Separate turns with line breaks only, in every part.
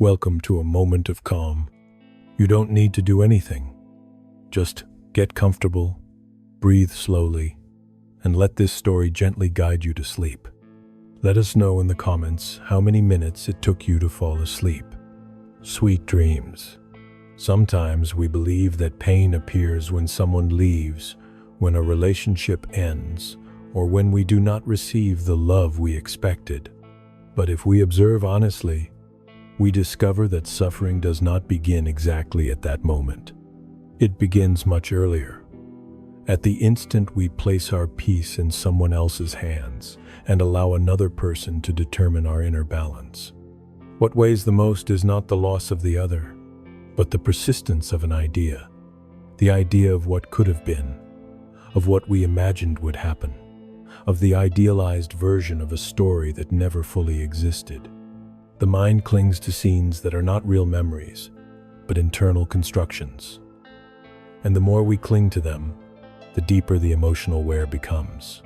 Welcome to a moment of calm. You don't need to do anything. Just get comfortable, breathe slowly, and let this story gently guide you to sleep. Let us know in the comments how many minutes it took you to fall asleep. Sweet dreams. Sometimes we believe that pain appears when someone leaves, when a relationship ends, or when we do not receive the love we expected. But if we observe honestly, we discover that suffering does not begin exactly at that moment. It begins much earlier. At the instant we place our peace in someone else's hands and allow another person to determine our inner balance. What weighs the most is not the loss of the other, but the persistence of an idea, the idea of what could have been, of what we imagined would happen, of the idealized version of a story that never fully existed. The mind clings to scenes that are not real memories, but internal constructions. And the more we cling to them, the deeper the emotional wear becomes.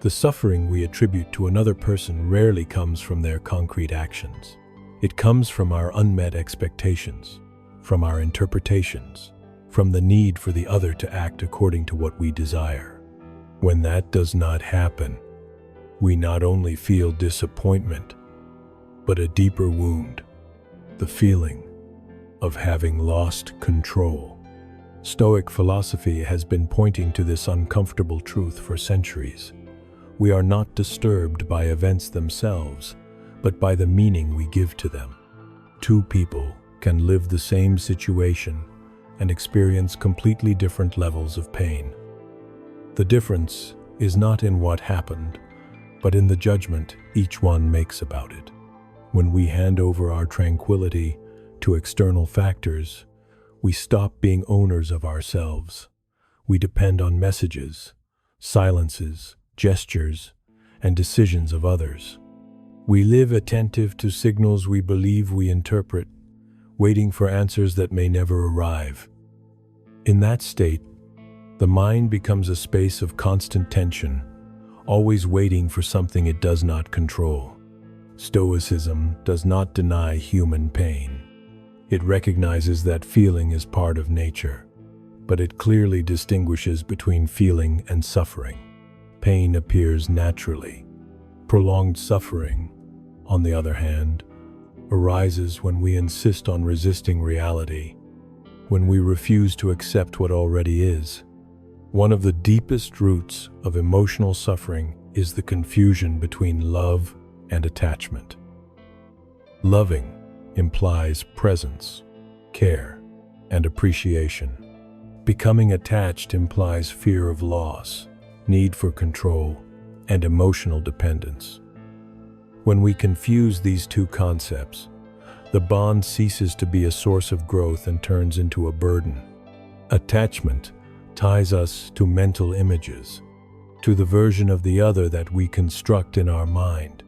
The suffering we attribute to another person rarely comes from their concrete actions. It comes from our unmet expectations, from our interpretations, from the need for the other to act according to what we desire. When that does not happen, we not only feel disappointment, but a deeper wound, the feeling of having lost control. Stoic philosophy has been pointing to this uncomfortable truth for centuries. We are not disturbed by events themselves, but by the meaning we give to them. Two people can live the same situation and experience completely different levels of pain. The difference is not in what happened, but in the judgment each one makes about it. When we hand over our tranquility to external factors, we stop being owners of ourselves. We depend on messages, silences, gestures, and decisions of others. We live attentive to signals we believe we interpret, waiting for answers that may never arrive. In that state, the mind becomes a space of constant tension, always waiting for something it does not control. Stoicism does not deny human pain. It recognizes that feeling is part of nature, but it clearly distinguishes between feeling and suffering. Pain appears naturally. Prolonged suffering, on the other hand, arises when we insist on resisting reality, when we refuse to accept what already is. One of the deepest roots of emotional suffering is the confusion between love and attachment. Loving implies presence, care, and appreciation. Becoming attached implies fear of loss, need for control, and emotional dependence. When we confuse these two concepts, the bond ceases to be a source of growth and turns into a burden. Attachment ties us to mental images, to the version of the other that we construct in our mind,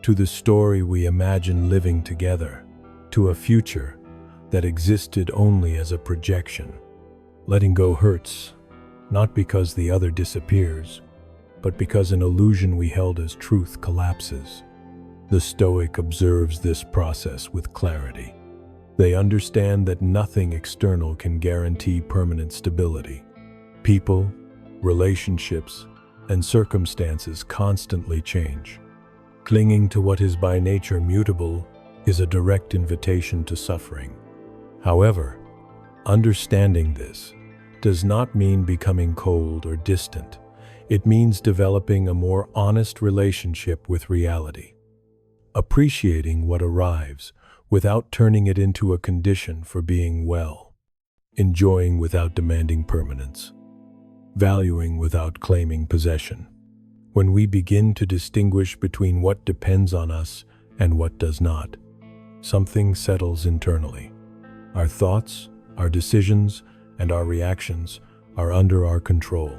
to the story we imagine living together, to a future that existed only as a projection. Letting go hurts, not because the other disappears, but because an illusion we held as truth collapses. The Stoic observes this process with clarity. They understand that nothing external can guarantee permanent stability. People, relationships, and circumstances constantly change. Clinging to what is by nature mutable is a direct invitation to suffering. However, understanding this does not mean becoming cold or distant. It means developing a more honest relationship with reality, appreciating what arrives without turning it into a condition for being well, enjoying without demanding permanence, valuing without claiming possession. When we begin to distinguish between what depends on us and what does not, something settles internally. Our thoughts, our decisions, and our reactions are under our control.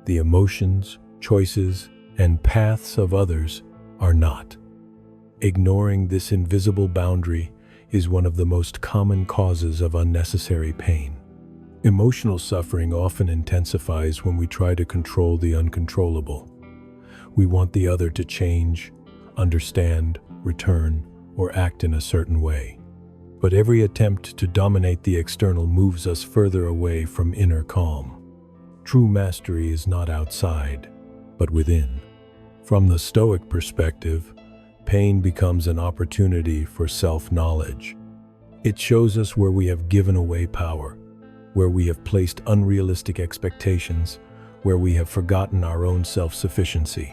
The emotions, choices, and paths of others are not. Ignoring this invisible boundary is one of the most common causes of unnecessary pain. Emotional suffering often intensifies when we try to control the uncontrollable. We want the other to change, understand, return, or act in a certain way. But every attempt to dominate the external moves us further away from inner calm. True mastery is not outside, but within. From the Stoic perspective, pain becomes an opportunity for self-knowledge. It shows us where we have given away power, where we have placed unrealistic expectations, where we have forgotten our own self-sufficiency.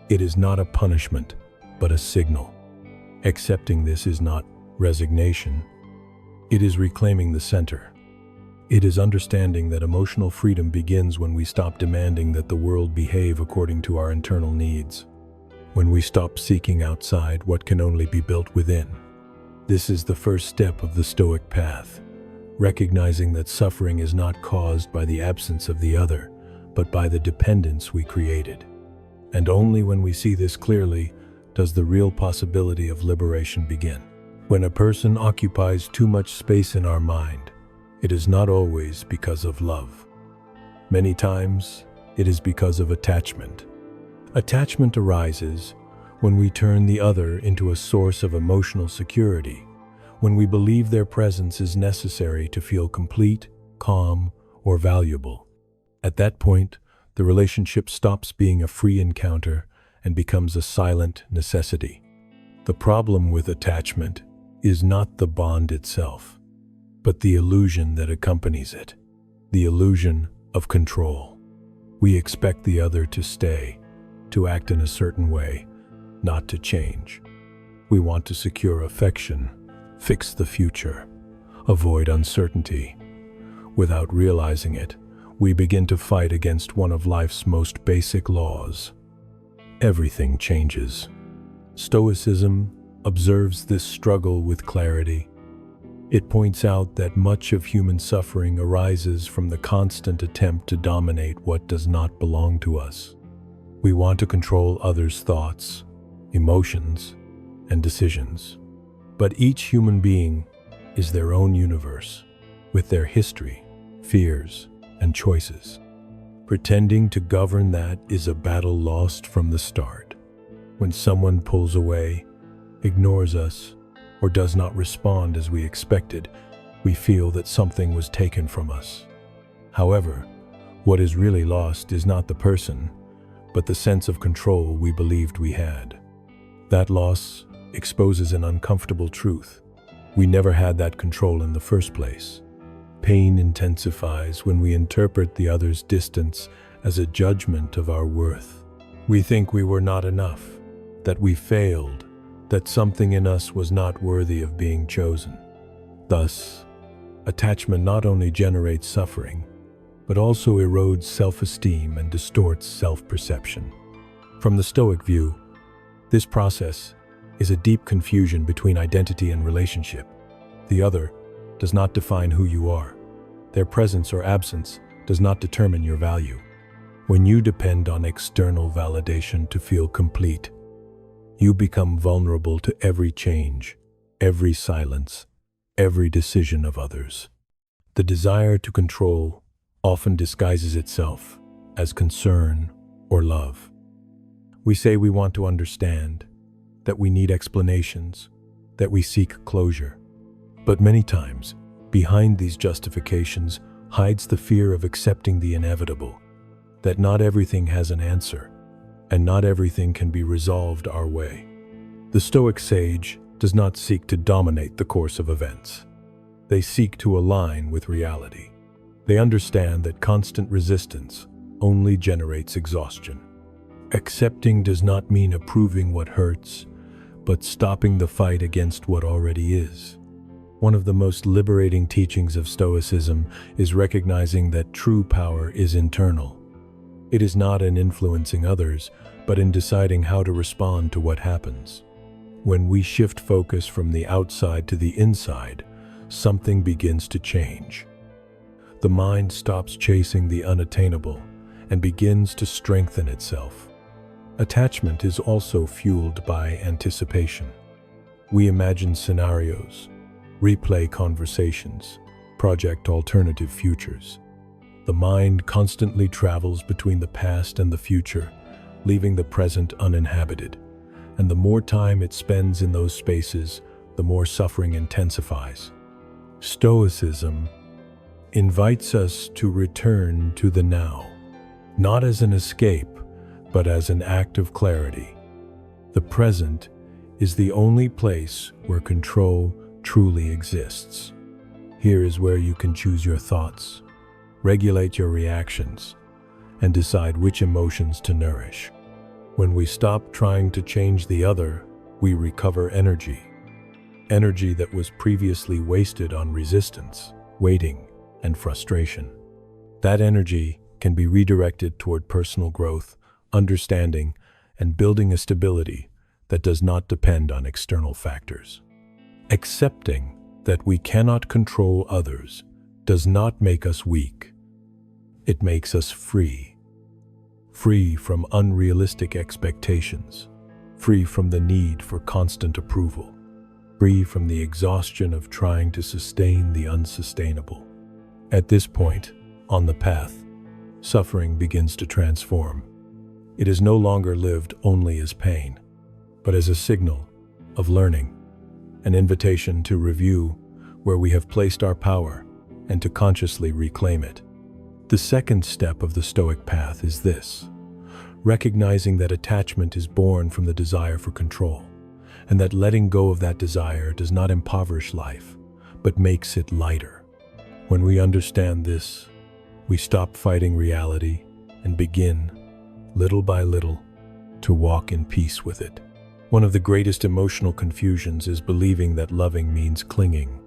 It is not a punishment, but a signal. Accepting this is not resignation. It is reclaiming the center. It is understanding that emotional freedom begins when we stop demanding that the world behave according to our internal needs. When we stop seeking outside what can only be built within. This is the first step of the Stoic path, recognizing that suffering is not caused by the absence of the other, but by the dependence we created. And only when we see this clearly does the real possibility of liberation begin. When a person occupies too much space in our mind, it is not always because of love. Many times, it is because of attachment. Attachment arises when we turn the other into a source of emotional security, when we believe their presence is necessary to feel complete, calm, or valuable. At that point, the relationship stops being a free encounter and becomes a silent necessity. The problem with attachment is not the bond itself, but the illusion that accompanies it, the illusion of control. We expect the other to stay, to act in a certain way, not to change. We want to secure affection, fix the future, avoid uncertainty. Without realizing it, we begin to fight against one of life's most basic laws. Everything changes. Stoicism observes this struggle with clarity. It points out that much of human suffering arises from the constant attempt to dominate what does not belong to us. We want to control others' thoughts, emotions, and decisions. But each human being is their own universe, with their history, fears, and choices. Pretending to govern that is a battle lost from the start. When someone pulls away, ignores us, or does not respond as we expected, we feel that something was taken from us. However, what is really lost is not the person, but the sense of control we believed we had. That loss exposes an uncomfortable truth. We never had that control in the first place. Pain intensifies when we interpret the other's distance as a judgment of our worth. We think we were not enough, that we failed, that something in us was not worthy of being chosen. Thus, attachment not only generates suffering, but also erodes self-esteem and distorts self-perception. From the Stoic view, this process is a deep confusion between identity and relationship. The other does not define who you are. Their presence or absence does not determine your value. When you depend on external validation to feel complete, you become vulnerable to every change, every silence, every decision of others. The desire to control often disguises itself as concern or love. We say we want to understand, that we need explanations, that we seek closure. But many times, behind these justifications hides the fear of accepting the inevitable, that not everything has an answer, and not everything can be resolved our way. The Stoic sage does not seek to dominate the course of events. They seek to align with reality. They understand that constant resistance only generates exhaustion. Accepting does not mean approving what hurts, but stopping the fight against what already is. One of the most liberating teachings of Stoicism is recognizing that true power is internal. It is not in influencing others, but in deciding how to respond to what happens. When we shift focus from the outside to the inside, something begins to change. The mind stops chasing the unattainable and begins to strengthen itself. Attachment is also fueled by anticipation. We imagine scenarios, replay conversations, project alternative futures. The mind constantly travels between the past and the future, leaving the present uninhabited. And the more time it spends in those spaces, the more suffering intensifies. Stoicism invites us to return to the now, not as an escape, but as an act of clarity. The present is the only place where control truly exists. Here is where you can choose your thoughts, regulate your reactions, and decide which emotions to nourish. When we stop trying to change the other, we recover energy. Energy that was previously wasted on resistance, waiting, and frustration. That energy can be redirected toward personal growth, understanding, and building a stability that does not depend on external factors. Accepting that we cannot control others does not make us weak. It makes us free. Free from unrealistic expectations, free from the need for constant approval, free from the exhaustion of trying to sustain the unsustainable. At this point, on the path, suffering begins to transform. It is no longer lived only as pain, but as a signal of learning, an invitation to review where we have placed our power and to consciously reclaim it. The second step of the Stoic path is this: recognizing that attachment is born from the desire for control, and that letting go of that desire does not impoverish life, but makes it lighter. When we understand this, we stop fighting reality and begin, little by little, to walk in peace with it. One of the greatest emotional confusions is believing that loving means clinging.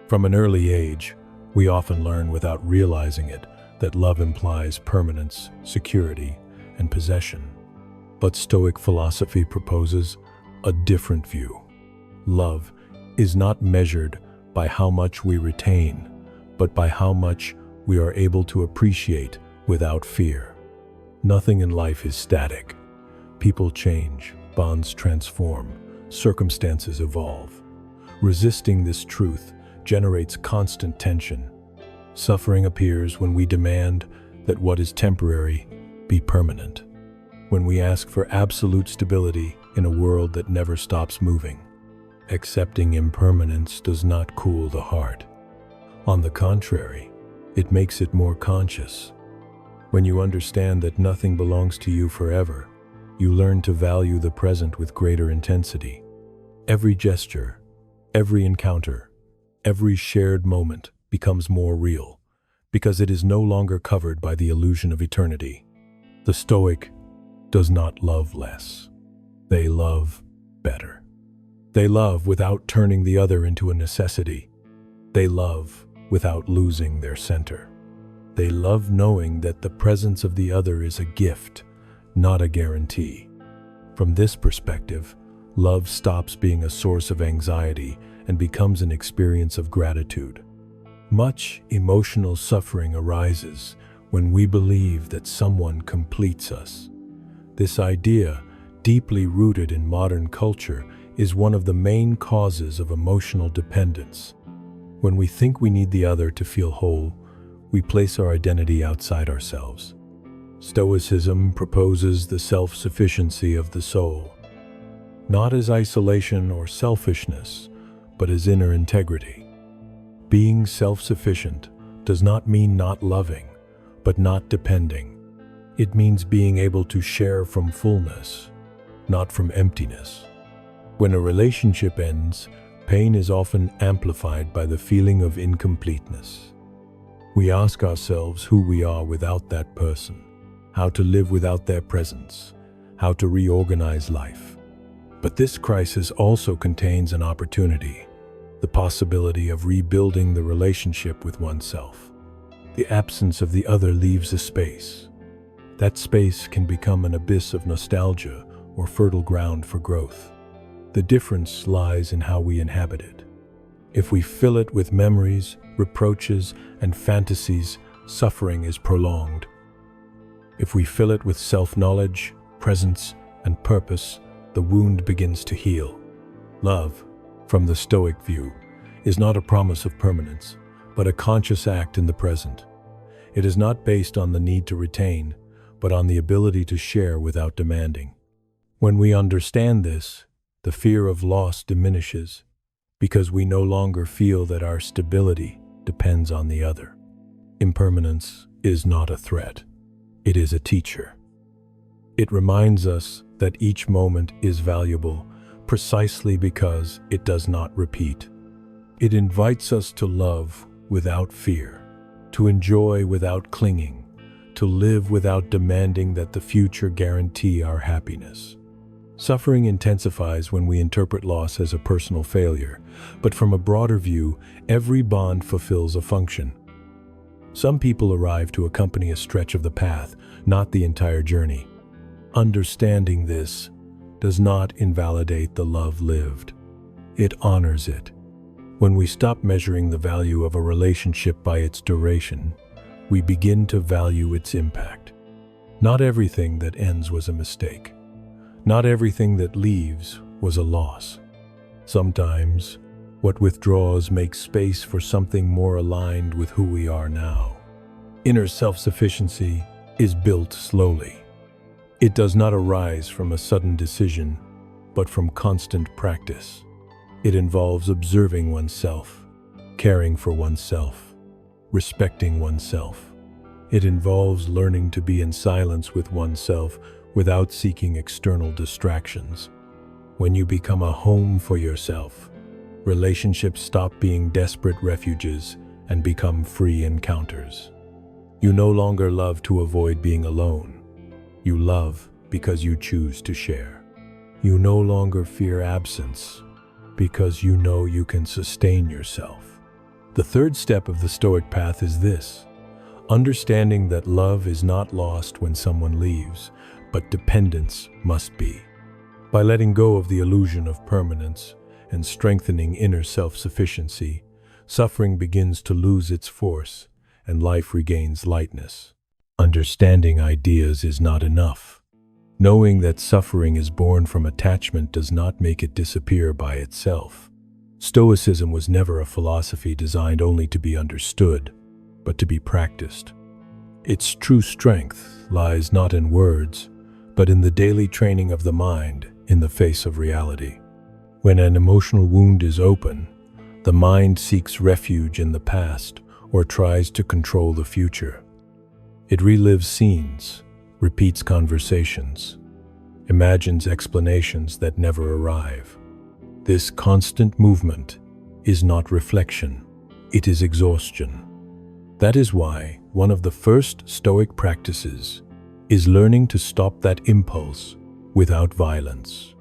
From an early age, we often learn without realizing it that love implies permanence, security, and possession. But Stoic philosophy proposes a different view. Love is not measured by how much we retain, but by how much we are able to appreciate without fear. Nothing in life is static. People change, bonds transform, circumstances evolve. Resisting this truth generates constant tension. Suffering appears when we demand that what is temporary be permanent, when we ask for absolute stability in a world that never stops moving. Accepting impermanence does not cool the heart. On the contrary, it makes it more conscious. When you understand that nothing belongs to you forever, you learn to value the present with greater intensity. Every gesture, every encounter, every shared moment becomes more real, because it is no longer covered by the illusion of eternity. The Stoic does not love less. They love better. They love without turning the other into a necessity. They love without losing their center. They love knowing that the presence of the other is a gift, not a guarantee. From this perspective, love stops being a source of anxiety and becomes an experience of gratitude. Much emotional suffering arises when we believe that someone completes us. This idea, deeply rooted in modern culture, is one of the main causes of emotional dependence. When we think we need the other to feel whole, we place our identity outside ourselves. Stoicism proposes the self-sufficiency of the soul, not as isolation or selfishness, but as inner integrity. Being self-sufficient does not mean not loving, but not depending. It means being able to share from fullness, not from emptiness. When a relationship ends, pain is often amplified by the feeling of incompleteness. We ask ourselves who we are without that person, how to live without their presence, how to reorganize life. But this crisis also contains an opportunity, the possibility of rebuilding the relationship with oneself. The absence of the other leaves a space. That space can become an abyss of nostalgia or fertile ground for growth. The difference lies in how we inhabit it. If we fill it with memories, reproaches, and fantasies, suffering is prolonged. If we fill it with self-knowledge, presence, and purpose, the wound begins to heal. Love, from the Stoic view, is not a promise of permanence, but a conscious act in the present. It is not based on the need to retain, but on the ability to share without demanding. When we understand this, the fear of loss diminishes, because we no longer feel that our stability depends on the other. Impermanence is not a threat. It is a teacher. It reminds us that each moment is valuable precisely because it does not repeat. It invites us to love without fear, to enjoy without clinging, to live without demanding that the future guarantee our happiness. Suffering intensifies when we interpret loss as a personal failure, but from a broader view, every bond fulfills a function. Some people arrive to accompany a stretch of the path, not the entire journey. Understanding this does not invalidate the love lived. It honors it. When we stop measuring the value of a relationship by its duration, we begin to value its impact. Not everything that ends was a mistake. Not everything that leaves was a loss. Sometimes, what withdraws makes space for something more aligned with who we are now. Inner self-sufficiency is built slowly. It does not arise from a sudden decision, but from constant practice. It involves observing oneself, caring for oneself, respecting oneself. It involves learning to be in silence with oneself without seeking external distractions. When you become a home for yourself, relationships stop being desperate refuges and become free encounters. You no longer love to avoid being alone. You love because you choose to share. You no longer fear absence because you know you can sustain yourself. The third step of the Stoic path is this: understanding that love is not lost when someone leaves, but dependence must be. By letting go of the illusion of permanence and strengthening inner self-sufficiency, suffering begins to lose its force and life regains lightness. Understanding ideas is not enough. Knowing that suffering is born from attachment does not make it disappear by itself. Stoicism was never a philosophy designed only to be understood, but to be practiced. Its true strength lies not in words, but in the daily training of the mind in the face of reality. When an emotional wound is open, the mind seeks refuge in the past or tries to control the future. It relives scenes, repeats conversations, imagines explanations that never arrive. This constant movement is not reflection, it is exhaustion. That is why one of the first Stoic practices is learning to stop that impulse without violence,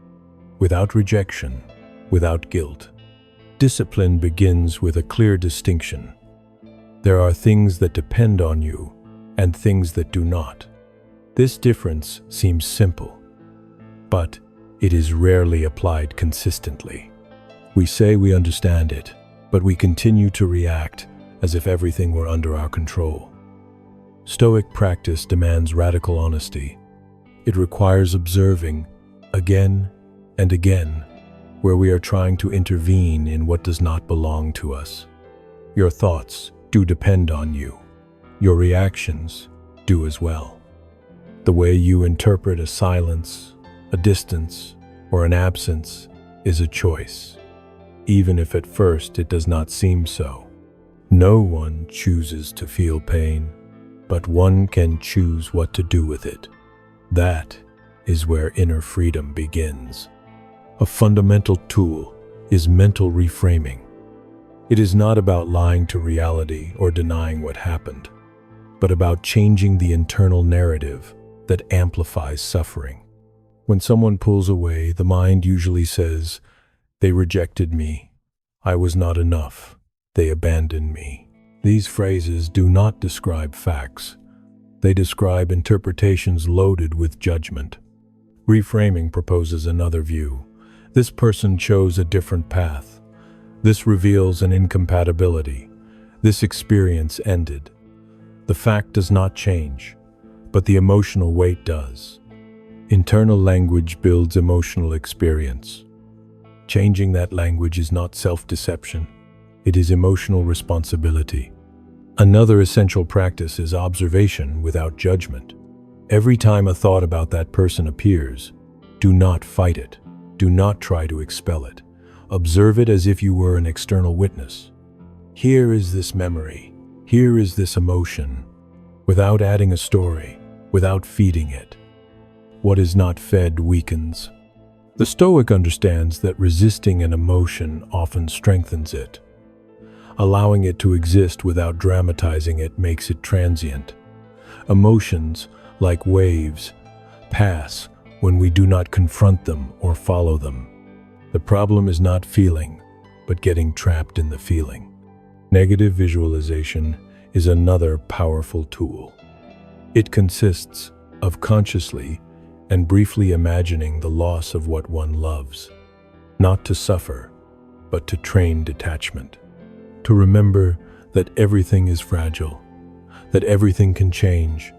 without rejection, without guilt. Discipline begins with a clear distinction. There are things that depend on you and things that do not. This difference seems simple, but it is rarely applied consistently. We say we understand it, but we continue to react as if everything were under our control. Stoic practice demands radical honesty. It requires observing, again and again, where we are trying to intervene in what does not belong to us. Your thoughts do depend on you. Your reactions do as well. The way you interpret a silence, a distance, or an absence is a choice, even if at first it does not seem so. No one chooses to feel pain, but one can choose what to do with it. That is where inner freedom begins. A fundamental tool is mental reframing. It is not about lying to reality or denying what happened, but about changing the internal narrative that amplifies suffering. When someone pulls away, the mind usually says, "They rejected me. I was not enough. They abandoned me." These phrases do not describe facts. They describe interpretations loaded with judgment. Reframing proposes another view. This person chose a different path. This reveals an incompatibility. This experience ended. The fact does not change, but the emotional weight does. Internal language builds emotional experience. Changing that language is not self-deception. It is emotional responsibility. Another essential practice is observation without judgment. Every time a thought about that person appears, do not fight it. Do not try to expel it. Observe it as if you were an external witness. Here is this memory. Here is this emotion, without adding a story, without feeding it. What is not fed weakens. The Stoic understands that resisting an emotion often strengthens it. Allowing it to exist without dramatizing it makes it transient. Emotions, like waves, pass when we do not confront them or follow them. The problem is not feeling, but getting trapped in the feeling. Negative visualization is another powerful tool. It consists of consciously and briefly imagining the loss of what one loves, not to suffer, but to train detachment. To remember that everything is fragile, that everything can change,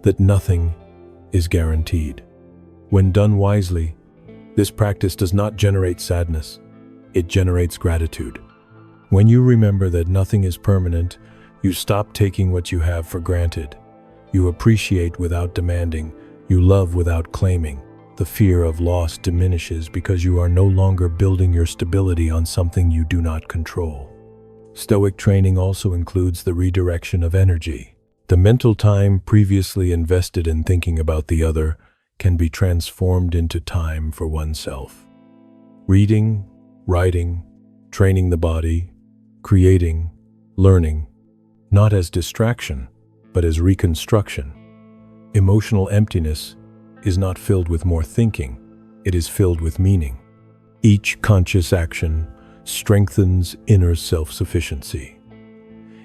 that nothing is guaranteed. When done wisely, this practice does not generate sadness, it generates gratitude. When you remember that nothing is permanent, you stop taking what you have for granted. You appreciate without demanding, you love without claiming. The fear of loss diminishes because you are no longer building your stability on something you do not control. Stoic training also includes the redirection of energy. The mental time previously invested in thinking about the other can be transformed into time for oneself. Reading, writing, training the body, creating, learning, not as distraction, but as reconstruction. Emotional emptiness is not filled with more thinking, it is filled with meaning. Each conscious action strengthens inner self-sufficiency.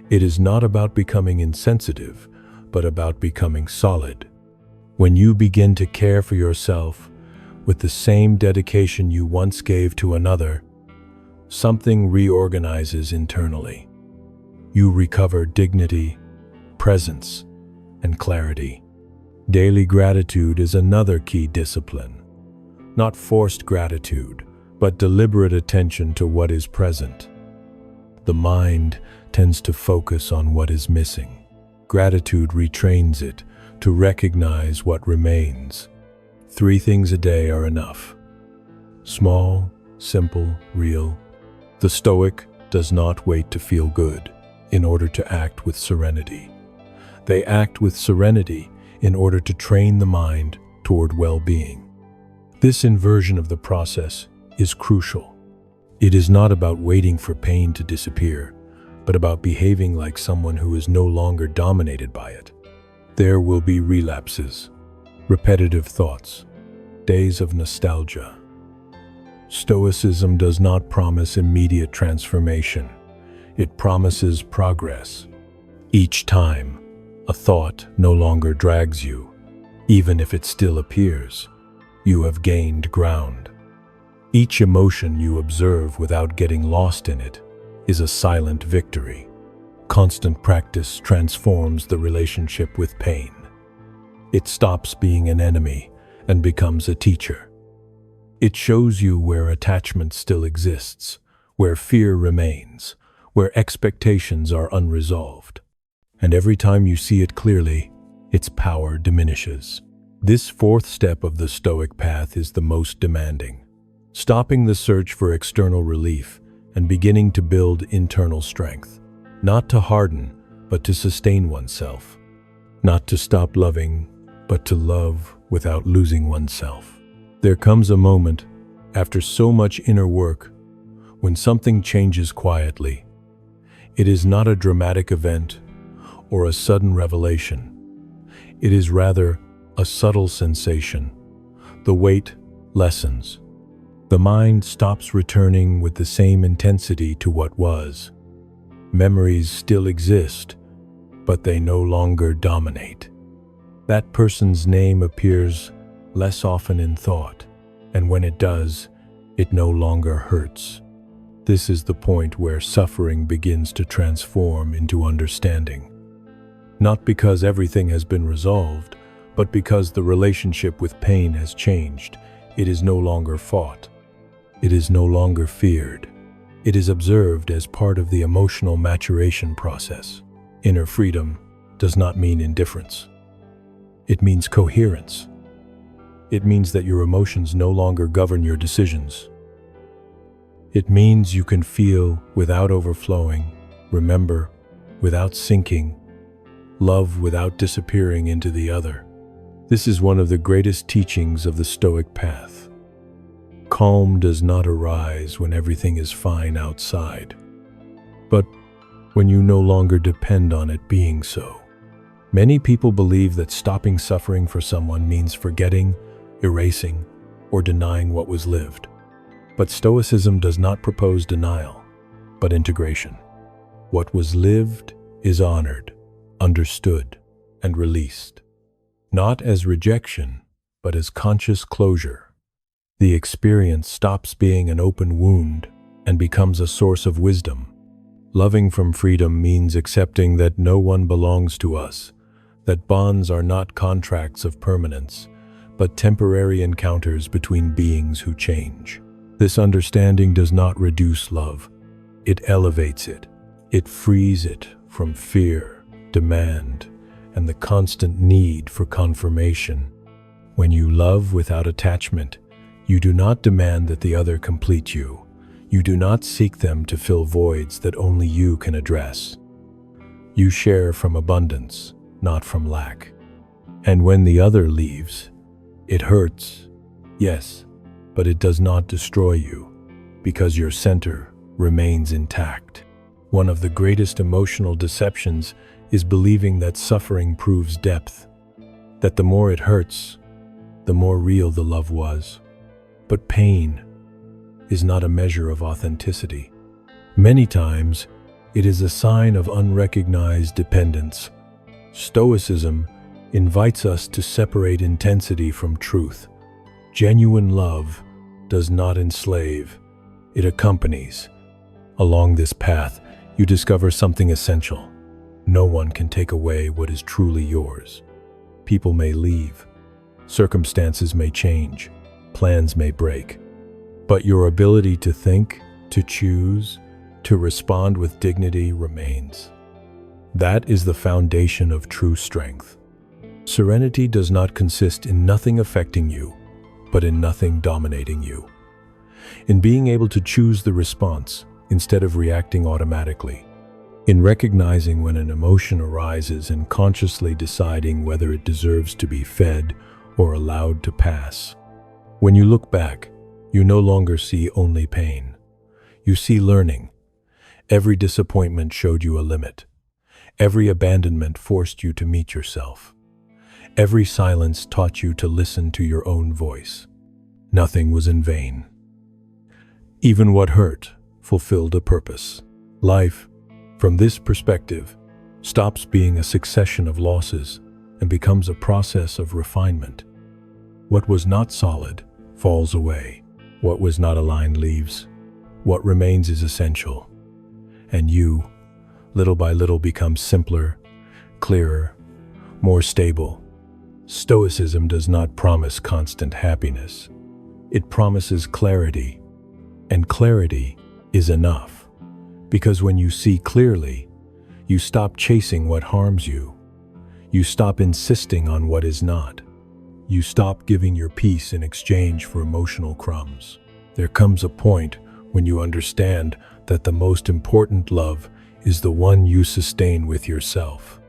It is not about becoming insensitive, but about becoming solid. When you begin to care for yourself with the same dedication you once gave to another, something reorganizes internally. You recover dignity, presence, and clarity. Daily gratitude is another key discipline. Not forced gratitude, but deliberate attention to what is present. The mind tends to focus on what is missing. Gratitude retrains it to recognize what remains. 3 things a day are enough. Small, simple, real. The Stoic does not wait to feel good in order to act with serenity. They act with serenity in order to train the mind toward well-being. This inversion of the process is crucial. It is not about waiting for pain to disappear, but about behaving like someone who is no longer dominated by it. There will be relapses, repetitive thoughts, days of nostalgia. Stoicism does not promise immediate transformation. It promises progress. Each time, a thought no longer drags you. Even if it still appears, you have gained ground. Each emotion you observe without getting lost in it is a silent victory. Constant practice transforms the relationship with pain. It stops being an enemy and becomes a teacher. It shows you where attachment still exists, where fear remains, where expectations are unresolved. And every time you see it clearly, its power diminishes. This 4th step of the Stoic path is the most demanding. Stopping the search for external relief and beginning to build internal strength. Not to harden, but to sustain oneself. Not to stop loving, but to love without losing oneself. There comes a moment, after so much inner work, when something changes quietly. It is not a dramatic event or a sudden revelation. It is rather a subtle sensation. The weight lessens. The mind stops returning with the same intensity to what was. Memories still exist, but they no longer dominate. That person's name appears less often in thought, and when it does, it no longer hurts. This is the point where suffering begins to transform into understanding. Not because everything has been resolved, but because the relationship with pain has changed. It is no longer fought. It is no longer feared. It is observed as part of the emotional maturation process. Inner freedom does not mean indifference. It means coherence. It means that your emotions no longer govern your decisions. It means you can feel without overflowing, remember without sinking, love without disappearing into the other. This is one of the greatest teachings of the Stoic path. Calm does not arise when everything is fine outside, but when you no longer depend on it being so. Many people believe that stopping suffering for someone means forgetting, erasing, or denying what was lived. But Stoicism does not propose denial, but integration. What was lived is honored, understood, and released. Not as rejection, but as conscious closure. The experience stops being an open wound and becomes a source of wisdom. Loving from freedom means accepting that no one belongs to us, that bonds are not contracts of permanence, but temporary encounters between beings who change. This understanding does not reduce love. It elevates it. It frees it from fear, demand, and the constant need for confirmation. When you love without attachment, you do not demand that the other complete you. You do not seek them to fill voids that only you can address. You share from abundance, not from lack. And when the other leaves, it hurts, yes, but it does not destroy you, because your center remains intact. One of the greatest emotional deceptions is believing that suffering proves depth, that the more it hurts, the more real the love was. But pain is not a measure of authenticity. Many times, it is a sign of unrecognized dependence. Stoicism invites us to separate intensity from truth. Genuine love does not enslave, it accompanies. Along this path, you discover something essential. No one can take away what is truly yours. People may leave, circumstances may change, plans may break, but your ability to think, to choose, to respond with dignity remains. That is the foundation of true strength. Serenity does not consist in nothing affecting you, but in nothing dominating you. In being able to choose the response instead of reacting automatically. In recognizing when an emotion arises and consciously deciding whether it deserves to be fed or allowed to pass. When you look back, you no longer see only pain. You see learning. Every disappointment showed you a limit. Every abandonment forced you to meet yourself. Every silence taught you to listen to your own voice. Nothing was in vain. Even what hurt fulfilled a purpose. Life, from this perspective, stops being a succession of losses and becomes a process of refinement. What was not solid falls away. What was not aligned leaves. What remains is essential. And you, little by little, become simpler, clearer, more stable. Stoicism does not promise constant happiness. It promises clarity, and clarity is enough. Because when you see clearly, you stop chasing what harms you. You stop insisting on what is not. You stop giving your peace in exchange for emotional crumbs. There comes a point when you understand that the most important love is the one you sustain with yourself.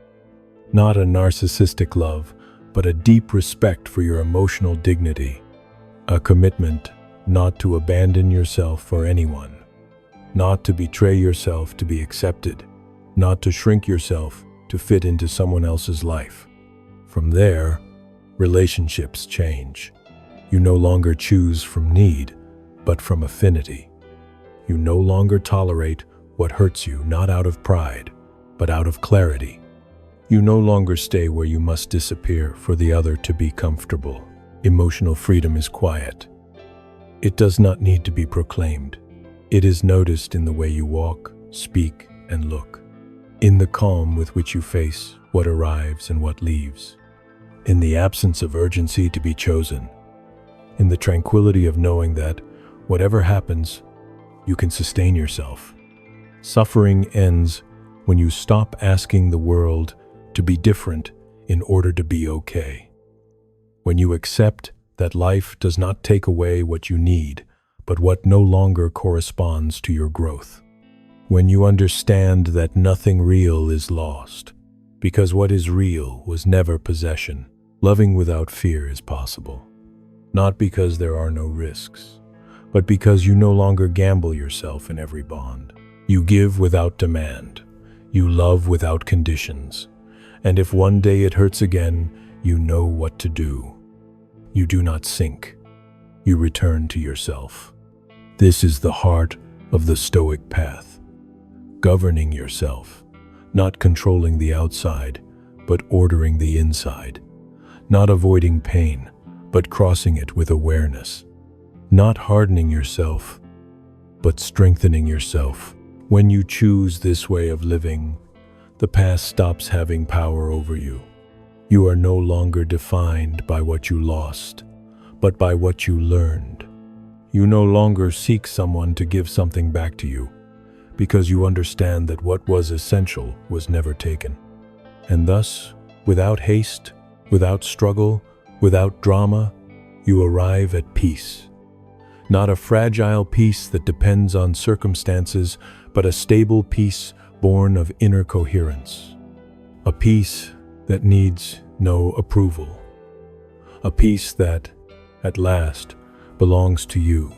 Not a narcissistic love, but a deep respect for your emotional dignity. A commitment not to abandon yourself for anyone. Not to betray yourself to be accepted. Not to shrink yourself to fit into someone else's life. From there, relationships change. You no longer choose from need, but from affinity. You no longer tolerate what hurts you, not out of pride, but out of clarity. You no longer stay where you must disappear for the other to be comfortable. Emotional freedom is quiet. It does not need to be proclaimed. It is noticed in the way you walk, speak, and look. In the calm with which you face what arrives and what leaves. In the absence of urgency to be chosen. In the tranquility of knowing that, whatever happens, you can sustain yourself. Suffering ends when you stop asking the world to be different in order to be okay. When you accept that life does not take away what you need, but what no longer corresponds to your growth. When you understand that nothing real is lost, because what is real was never possession, loving without fear is possible. Not because there are no risks, but because you no longer gamble yourself in every bond. You give without demand. You love without conditions. And if one day it hurts again, you know what to do. You do not sink. You return to yourself. This is the heart of the Stoic path. Governing yourself, not controlling the outside, but ordering the inside. Not avoiding pain, but crossing it with awareness. Not hardening yourself, but strengthening yourself. When you choose this way of living, the past stops having power over you. You are no longer defined by what you lost, but by what you learned. You no longer seek someone to give something back to you, because you understand that what was essential was never taken. And thus, without haste, without struggle, without drama, you arrive at peace. Not a fragile peace that depends on circumstances, but a stable peace born of inner coherence. A peace that needs no approval. A peace that, at last, belongs to you.